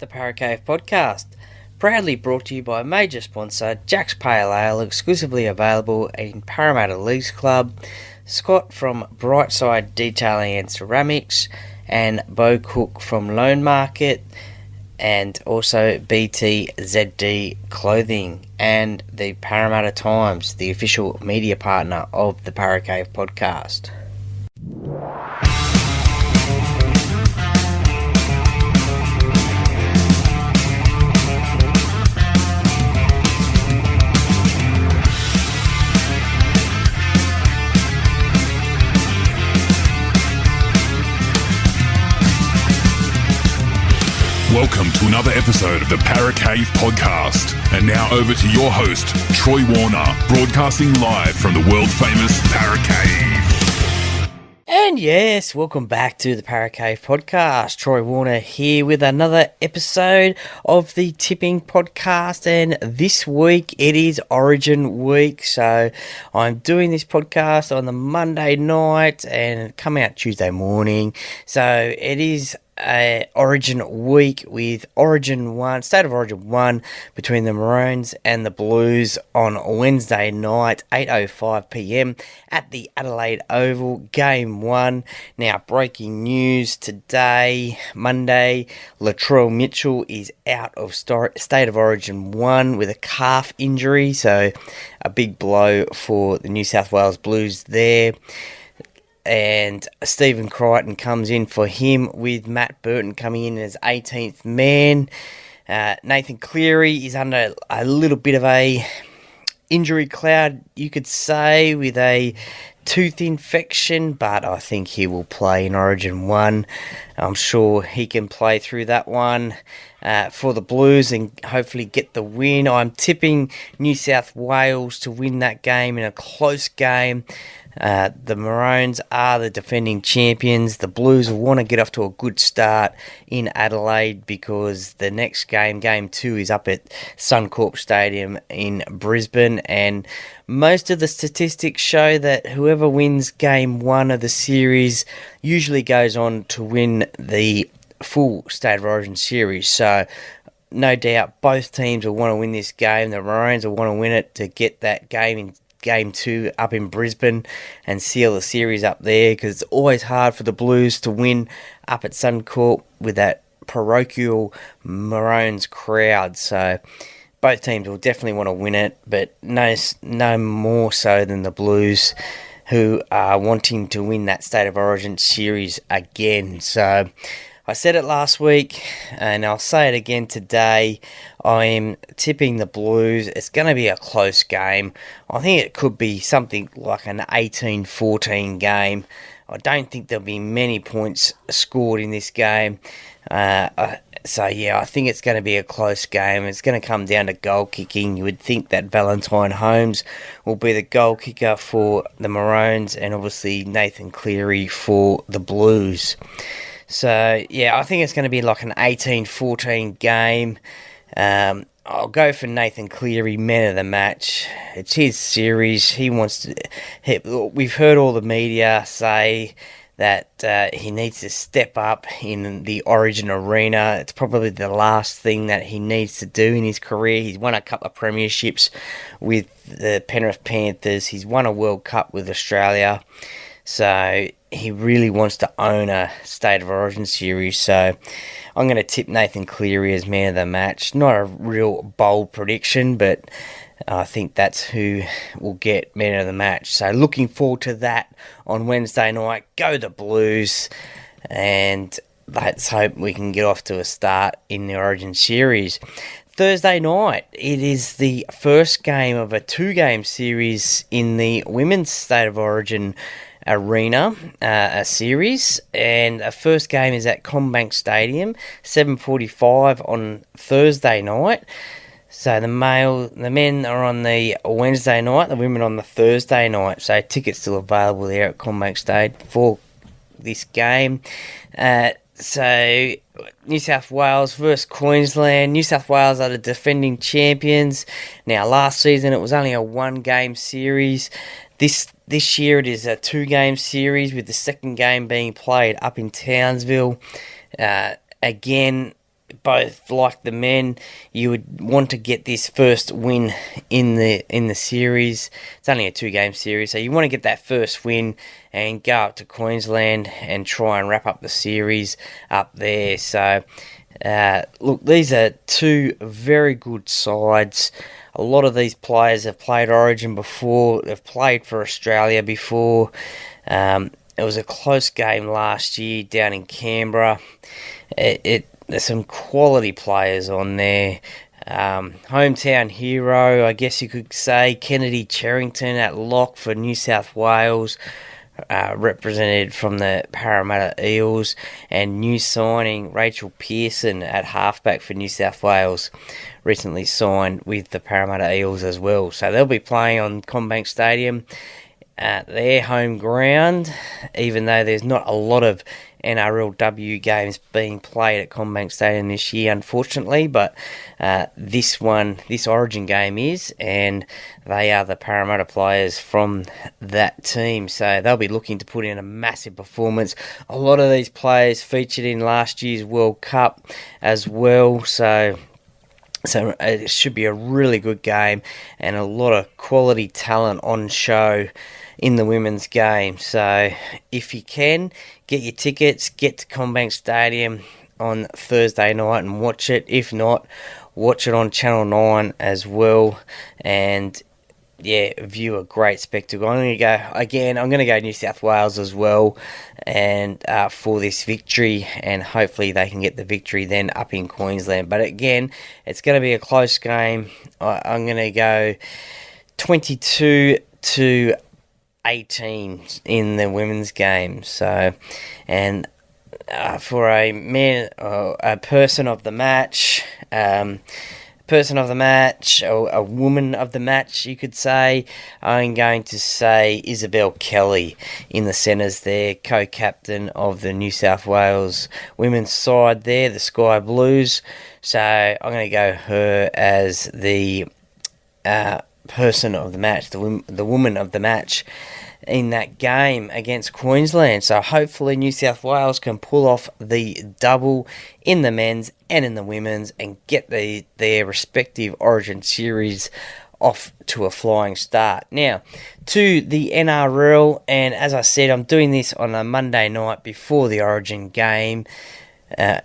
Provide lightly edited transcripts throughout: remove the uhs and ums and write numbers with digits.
The Paracave Podcast, proudly brought to you by major sponsor Jack's Pale Ale, exclusively available in Parramatta Leagues Club, Scott from Brightside Detailing and Ceramics, and Bo Cook from Loan Market, and also BTZD Clothing, and the Parramatta Times, the official media partner of the Paracave Podcast. Welcome to another episode of the Paracave Podcast. And now over to your host, Troy Warner, broadcasting live from the world-famous Paracave. And yes, welcome back to the Paracave Podcast. Troy Warner here with another episode of the Tipping Podcast. And this week, it is Origin Week. So I'm doing this podcast on the Monday night and come out Tuesday morning. So it is Origin Week with Origin 1, State of Origin 1 between the Maroons and the Blues on Wednesday night, 8:05pm at the Adelaide Oval, Game 1. Now, breaking news today, Monday, Latrell Mitchell is out of State of Origin 1 with a calf injury, so a big blow for the New South Wales Blues there. And Stephen Crichton comes in for him, with Matt Burton coming in as 18th man. Nathan Cleary is under a little bit of a injury cloud, you could say, with a tooth infection, but I think he will play in Origin 1. I'm sure he can play through that one for the Blues and hopefully get the win. I'm tipping New South Wales to win that game in a close game. The Maroons are the defending champions. The Blues will want to get off to a good start in Adelaide because the next game, Game 2, is up at Suncorp Stadium in Brisbane, and most of the statistics show that whoever wins Game 1 of the series usually goes on to win the full State of Origin series. So no doubt both teams will want to win this game. The Maroons will want to win it to get that game in Game 2 up in Brisbane and seal the series up there, because it's always hard for the Blues to win up at Suncorp with that parochial Maroons crowd. So both teams will definitely want to win it, but no more so than the Blues, who are wanting to win that State of Origin series again. So I said it last week, and I'll say it again today. I am tipping the Blues. It's going to be a close game. I think it could be something like an 18-14 game. I don't think there'll be many points scored in this game. So, yeah, I think it's going to be a close game. It's going to come down to goal kicking. You would think that Valentine Holmes will be the goal kicker for the Maroons, and obviously Nathan Cleary for the Blues. So, yeah, I think it's going to be like an 18-14 game. I'll go for Nathan Cleary, man of the match. It's his series. He wants to. We've heard all the media say that he needs to step up in the Origin arena. It's probably the last thing that he needs to do in his career. He's won a couple of premierships with the Penrith Panthers. He's won a World Cup with Australia. So he really wants to own a State of Origin series. So I'm going to tip Nathan Cleary as man of the match. Not a real bold prediction, but I think that's who will get man of the match. So looking forward to that on Wednesday night. Go the Blues. And let's hope we can get off to a start in the Origin series. Thursday night, it is the first game of a two-game series in the Women's State of Origin arena, a series, and the first game is at CommBank Stadium, 7:45 on Thursday night. So the men are on the Wednesday night, the women on the Thursday night. So tickets still available there at CommBank Stadium for this game. So New South Wales versus Queensland. New South Wales are the defending champions. Now, last season it was only a one-game series. This year it is a two-game series, with the second game being played up in Townsville. Again, both like the men, you would want to get this first win in the series. It's only a 2-game series, so you want to get that first win and go up to Queensland and try and wrap up the series up there. So, look, these are two very good sides. A lot of these players have played Origin before. They've played for Australia before. It was a close game last year down in Canberra. There's some quality players on there. Hometown hero, I guess you could say, Kennedy Cherrington at lock for New South Wales, represented from the Parramatta Eels, and new signing Rachel Pearson at halfback for New South Wales, recently signed with the Parramatta Eels as well. So they'll be playing on CommBank Stadium at their home ground, even though there's not a lot of NRLW games being played at CommBank Stadium this year, unfortunately, but this Origin game is, and they are the Parramatta players from that team, so they'll be looking to put in a massive performance. A lot of these players featured in last year's World Cup as well, so it should be a really good game and a lot of quality talent on show in the women's game. So if you can, get your tickets, get to CommBank Stadium on Thursday night and watch it. If not, watch it on Channel 9 as well, and view a great spectacle. I'm going to go New South Wales as well, and for this victory, and hopefully they can get the victory then up in Queensland. But again, it's going to be a close game. I'm going to go 22-18 in the women's game. So, and for a person of the match, or a woman of the match, you could say, I'm going to say Isabel Kelly in the centres there, co-captain of the New South Wales women's side there, the Sky Blues. So I'm going to go her as the person of the match, the woman of the match in that game against Queensland. So hopefully New South Wales can pull off the double in the men's and in the women's and get their respective Origin series off to a flying start. Now, to the NRL, and as I said, I'm doing this on a Monday night before the Origin game, on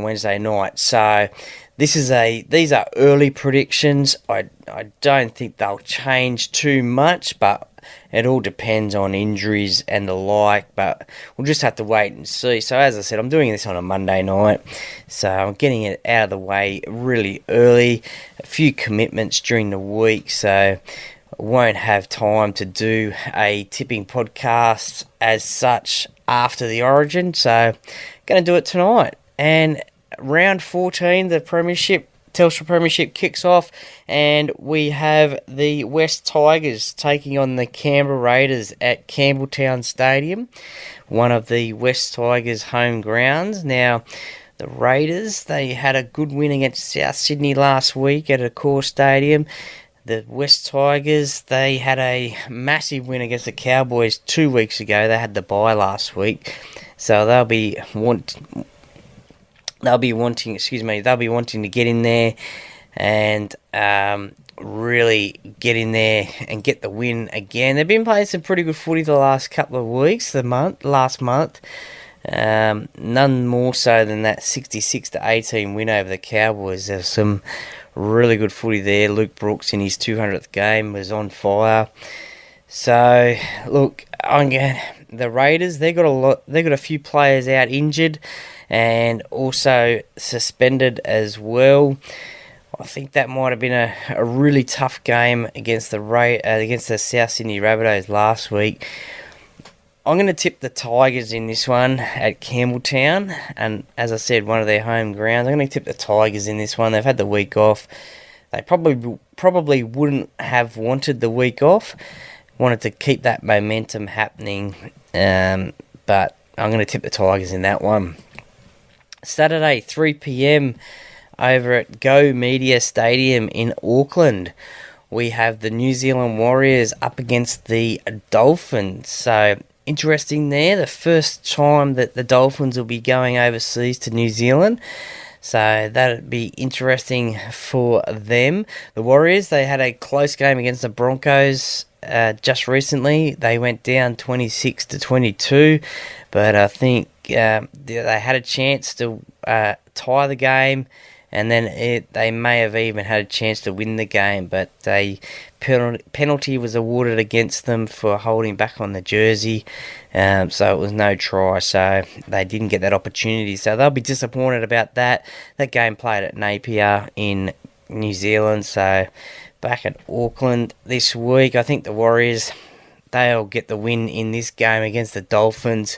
Wednesday night. So these are early predictions. I don't think they'll change too much, but it all depends on injuries and the like, but we'll just have to wait and see. So as I said, I'm doing this on a Monday night, so I'm getting it out of the way really early. A few commitments during the week, so I won't have time to do a tipping podcast as such after the Origin, so going to do it tonight. And round 14, the Telstra Premiership kicks off, and we have the West Tigers taking on the Canberra Raiders at Campbelltown Stadium, one of the West Tigers' home grounds. Now, the Raiders, they had a good win against South Sydney last week at Accor Stadium. The West Tigers, they had a massive win against the Cowboys 2 weeks ago. They had the bye last week, so they'll be wanting to get in there and really get in there and get the win again. They've been playing some pretty good footy the last couple of weeks, last month. None more so than that 66-18 win over the Cowboys. There's some really good footy there. Luke Brooks in his 200th game was on fire. So look, the Raiders, they got a few players out injured and also suspended as well. I think that might have been a really tough game against the South Sydney Rabbitohs last week. I'm going to tip the Tigers in this one at Campbelltown, and as I said, one of their home grounds. I'm going to tip the Tigers in this one. They've had the week off. They probably wouldn't have wanted the week off, wanted to keep that momentum happening, but I'm going to tip the Tigers in that one. Saturday, 3 p.m, over at Go Media Stadium in Auckland, we have the New Zealand Warriors up against the Dolphins. So interesting there. The first time that the Dolphins will be going overseas to New Zealand. So that'd be interesting for them. The Warriors, they had a close game against the Broncos just recently. They went down 26-22, but I think they had a chance to tie the game, and then they may have even had a chance to win the game, but a penalty was awarded against them for holding back on the jersey, so it was no try, so they didn't get that opportunity. So they'll be disappointed about that. That game played at Napier in New Zealand, so back at Auckland this week. I think the Warriors, they'll get the win in this game against the Dolphins,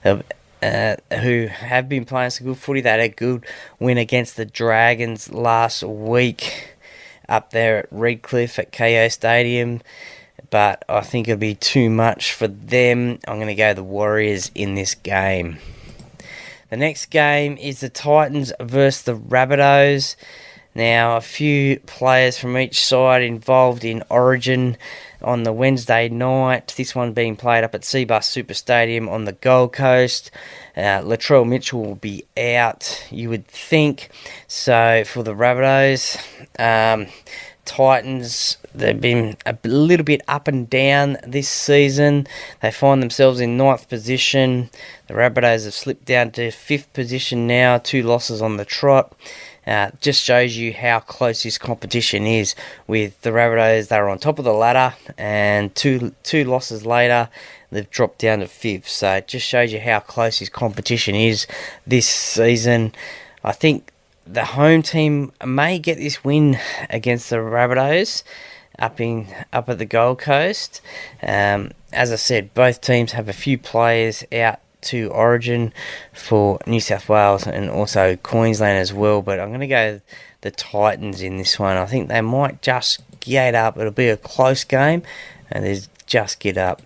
who have been playing some good footy. They had a good win against the Dragons last week up there at Redcliffe at KO Stadium, but I think it'll be too much for them. I'm going to go the Warriors in this game. The next game is the Titans versus the Rabbitohs. Now, a few players from each side involved in Origin on the Wednesday night. This one being played up at Seabus Super Stadium on the Gold Coast. Latrell Mitchell will be out, you would think. So, for the Rabbitohs, Titans, they've been a little bit up and down this season. They find themselves in 9th position. The Rabbitohs have slipped down to 5th position now, 2 losses on the trot. Just shows you how close this competition is. With the Rabbitohs, they were on top of the ladder, and two losses later, they've dropped down to 5th. So it just shows you how close this competition is this season. I think the home team may get this win against the Rabbitohs up at the Gold Coast. As I said, both teams have a few players out to Origin for New South Wales and also Queensland as well, but I'm going to go the Titans in this one. I think they might just get up. It'll be a close game, and they just get up.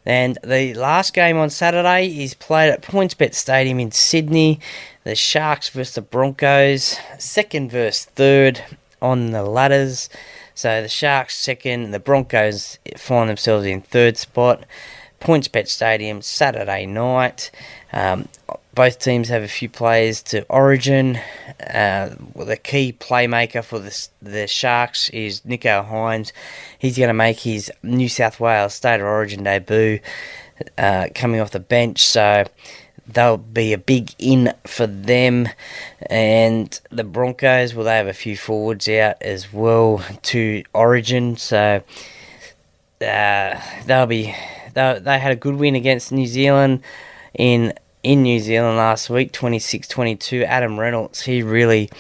And the last game on Saturday is played at PointsBet Stadium in Sydney. The Sharks versus the Broncos, 2nd versus 3rd on the ladders. So the Sharks 2nd, the Broncos find themselves in 3rd spot. PointsBet Stadium Saturday night. Both teams have a few players to Origin. The key playmaker for the Sharks is Nico Hines. He's going to make his New South Wales State of Origin debut coming off the bench, so they'll be a big in for them. And the Broncos, well, they have a few forwards out as well to Origin, so they had a good win against New Zealand in New Zealand last week, 26-22. Adam Reynolds, he really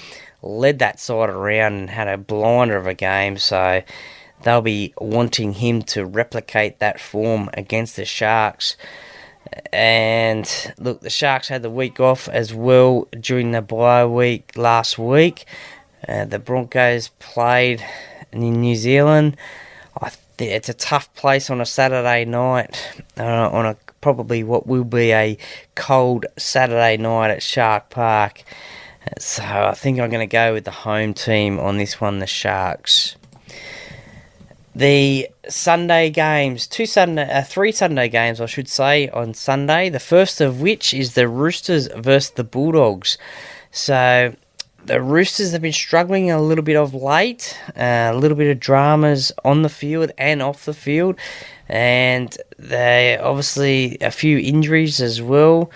led that side around and had a blinder of a game, so they'll be wanting him to replicate that form against the Sharks. And look, the Sharks had the week off as well during the bye week last week. The Broncos played in New Zealand. It's a tough place on a Saturday night, on probably what will be a cold Saturday night at Shark Park. So I think I'm going to go with the home team on this one, the Sharks. The Sunday games, three Sunday games, I should say, on Sunday. The first of which is the Roosters versus the Bulldogs. So the Roosters have been struggling a little bit of late, a little bit of dramas on the field and off the field, and they obviously a few injuries as well.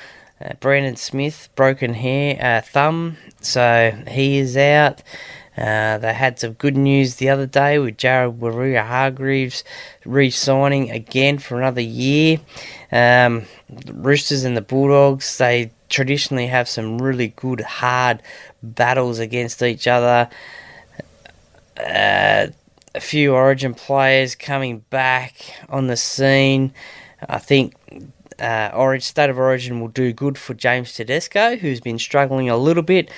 Brandon Smith, broken thumb, so he is out. They had some good news the other day with Jared Waerea-Hargreaves re-signing again for another year. The Roosters and the Bulldogs, they traditionally have some really good, hard battles against each other. A few Origin players coming back on the scene. I think State of Origin will do good for James Tedesco, who's been struggling a little bit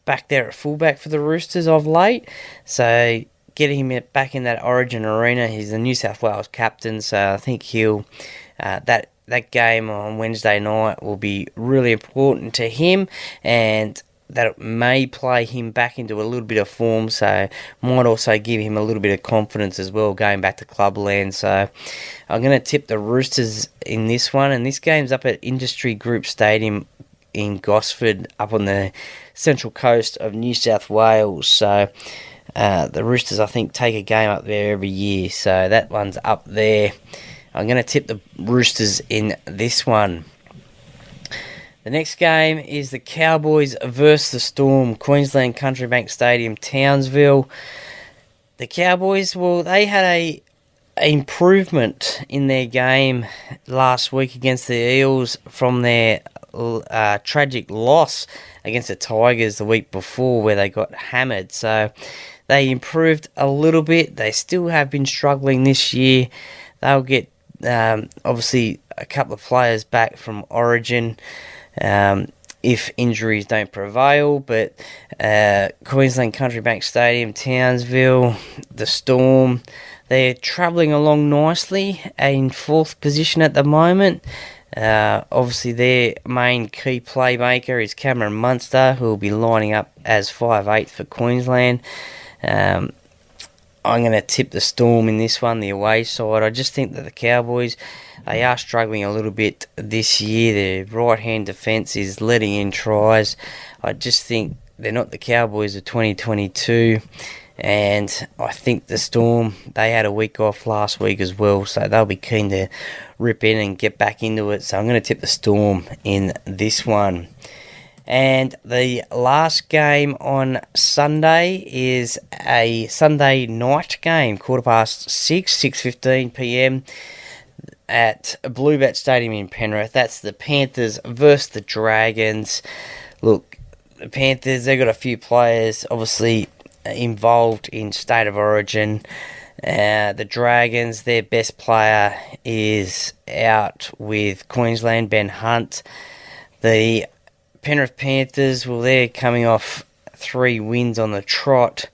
back there at fullback for the Roosters of late. So getting him back in that Origin arena, he's the New South Wales captain, so I think he'll that game on Wednesday night will be really important to him. And that may play him back into a little bit of form, so might also give him a little bit of confidence as well going back to clubland. So I'm going to tip the Roosters in this one, and this game's up at Industry Group Stadium in Gosford, up on the central coast of New South Wales. So the Roosters, I think, take a game up there every year, so that one's up there. I'm going to tip the Roosters in this one. The next game is the Cowboys versus the Storm, Queensland Country Bank Stadium, Townsville. The Cowboys, well, they had a improvement in their game last week against the Eels from their tragic loss against the Tigers the week before, where they got hammered. So they improved a little bit. They still have been struggling this year. They'll get obviously a couple of players back from Origin if injuries don't prevail, but Queensland Country Bank Stadium, Townsville, the Storm, they're travelling along nicely in fourth position at the moment. Obviously their main key playmaker is Cameron Munster, who will be lining up as 5'8" for Queensland. I'm going to tip the Storm in this one, the away side. I just think that the Cowboys, they are struggling a little bit this year. Their right-hand defence is letting in tries. I just think they're not the Cowboys of 2022. And I think the Storm, they had a week off last week as well, so they'll be keen to rip in and get back into it. So I'm going to tip the Storm in this one. And the last game on Sunday is a Sunday night game, 6:15 p.m. at Bluebet Stadium in Penrith. That's the Panthers versus the Dragons. Look, the Panthers, they've got a few players obviously involved in State of Origin. The Dragons, their best player is out with Queensland, Ben Hunt. The Penrith Panthers, well, they're coming off 3 wins on the trot.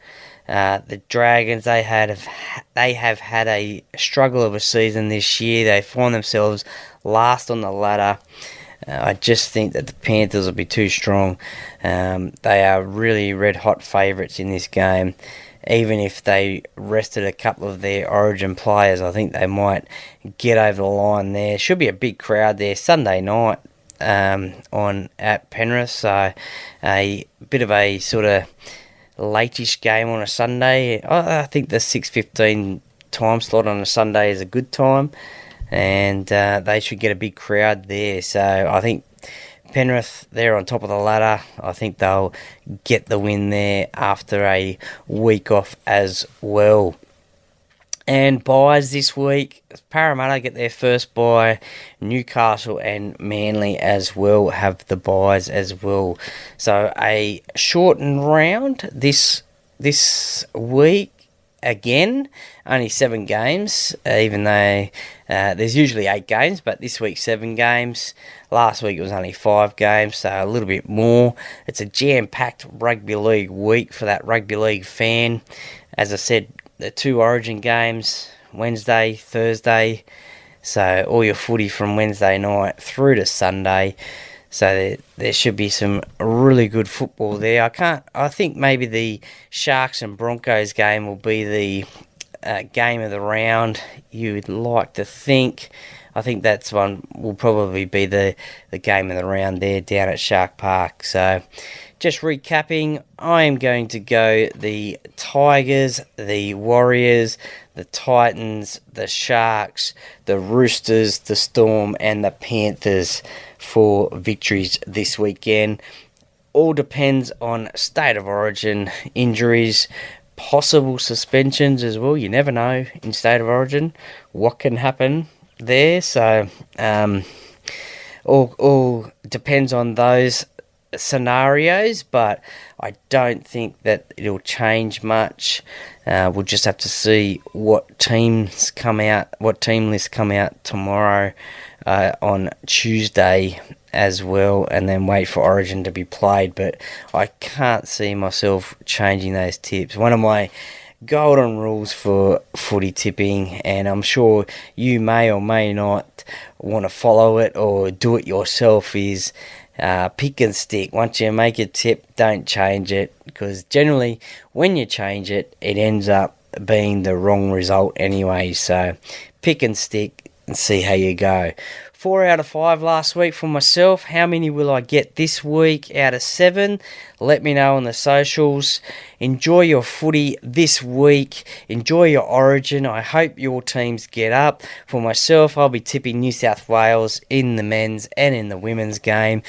The Dragons, they have had a struggle of a season this year. They find themselves last on the ladder. I just think that the Panthers will be too strong. They are really red-hot favourites in this game. Even if they rested a couple of their Origin players, I think they might get over the line there. Should be a big crowd there Sunday night on at Penrith, so a bit of a sort of late-ish game on a Sunday. I think the 6:15 time slot on a Sunday is a good time, and they should get a big crowd there. So I think Penrith, they're on top of the ladder. I think they'll get the win there after a week off as well. And buys this week, Parramatta get their first bye. Newcastle and Manly as well have the buys as well. So a shortened round this week. Again, only 7 games, even though there's usually 8 games, but this week 7 games. Last week it was only 5 games, so a little bit more. It's a jam-packed rugby league week for that rugby league fan. As I said, the 2 Origin games, Wednesday, Thursday, so all your footy from Wednesday night through to Sunday. So there should be some really good football there. I think maybe the Sharks and Broncos game will be the game of the round. You'd like to think. I think that's one will probably be the game of the round there down at Shark Park. So just recapping, I am going to go the Tigers, the Warriors, the Titans, the Sharks, the Roosters, the Storm, and the Panthers for victories this weekend. All depends on State of Origin, injuries, possible suspensions as well. You never know in State of Origin what can happen there. So all depends on those scenarios, but I don't think that it'll change much. We'll just have to see what teams come out, what team lists come out tomorrow on Tuesday as well, and then wait for Origin to be played. But I can't see myself changing those tips. One of my golden rules for footy tipping, and I'm sure you may or may not want to follow it or do it yourself, is pick and stick. Once you make a tip, don't change it, because generally when you change it, it ends up being the wrong result anyway. So pick and stick and see how you go. 4 out of 5 last week for myself. How many will I get this week out of 7? Let me know on the socials. Enjoy your footy this week. Enjoy your Origin. I hope your teams get up. For myself, I'll be tipping New South Wales in the men's and in the women's game.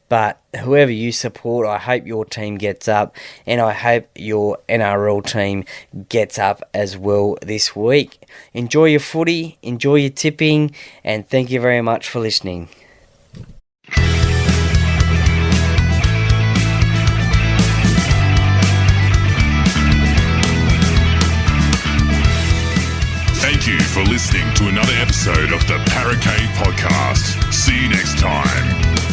But whoever you support, I hope your team gets up, and I hope your NRL team gets up as well this week. Enjoy your footy, enjoy your tipping, and thank you very much for listening. Thank you for listening to another episode of the Paracave Podcast. See you next time.